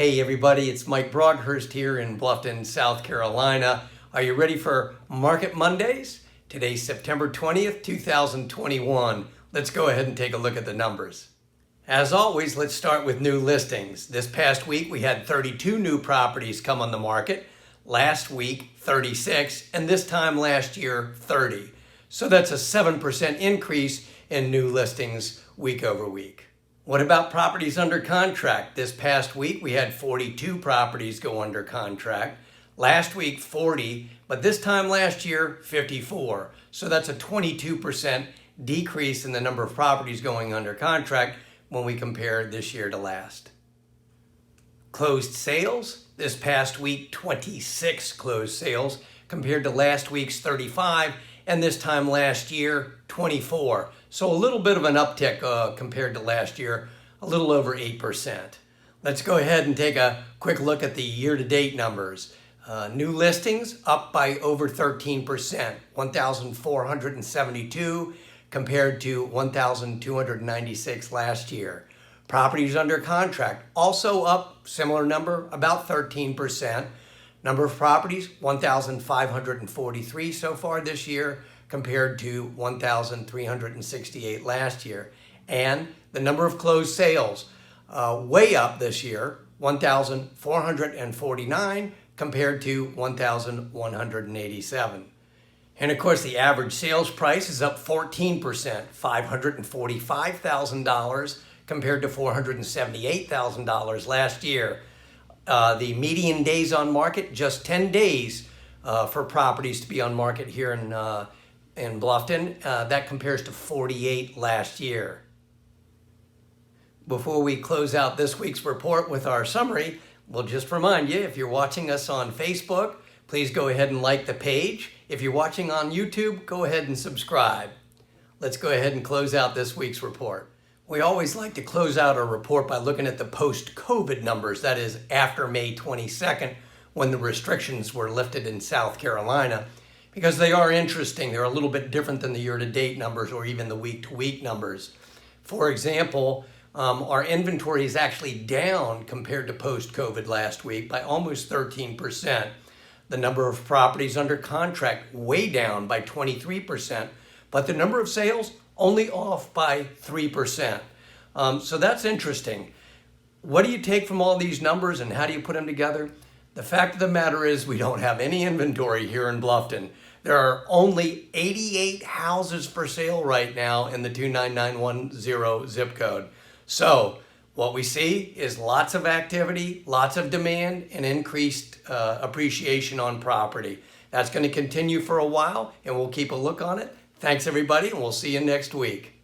Hey everybody, it's Mike Broadhurst here in Bluffton, South Carolina. Are you ready for Market Mondays? Today's September 20th, 2021. Let's go ahead and take a look at the numbers. As always, let's start with new listings. This past week we had 32 new properties come on the market. Last week, 36, and this time last year, 30. So that's a 7% increase in new listings week over week. What about properties under contract? This past week, we had 42 properties go under contract. Last week, 40, but this time last year, 54. So that's a 22% decrease in the number of properties going under contract when we compare this year to last. Closed sales. This past week, 26 closed sales compared to last week's 35, and this time last year, 24. So a little bit of an uptick compared to last year, a little over 8%. Let's go ahead and take a quick look at the year-to-date numbers. New listings up by over 13%, 1,472 compared to 1,296 last year. Properties under contract also up, similar number, about 13%. Number of properties, 1,543 so far this year compared to 1,368 last year. And the number of closed sales, way up this year, 1,449 compared to 1,187. And of course, the average sales price is up 14%, $545,000 compared to $478,000 last year. The median days on market, just 10 days for properties to be on market here in Bluffton. That compares to 48 last year. Before we close out this week's report with our summary, we'll just remind you, if you're watching us on Facebook, please go ahead and like the page. If you're watching on YouTube, go ahead and subscribe. Let's go ahead and close out this week's report. We always like to close out our report by looking at the post-COVID numbers, that is after May 22nd, when the restrictions were lifted in South Carolina, because they are interesting. They're a little bit different than the year-to-date numbers or even the week-to-week numbers. For example, our inventory is actually down compared to post-COVID last week by almost 13%. The number of properties under contract way down by 23%, but the number of sales only off by 3%. So that's interesting. What do you take from all these numbers and how do you put them together? The fact of the matter is we don't have any inventory here in Bluffton. There are only 88 houses for sale right now in the 29910 zip code. So what we see is lots of activity, lots of demand, and increased appreciation on property. That's going to continue for a while, and we'll keep a look on it. Thanks, everybody, and we'll see you next week.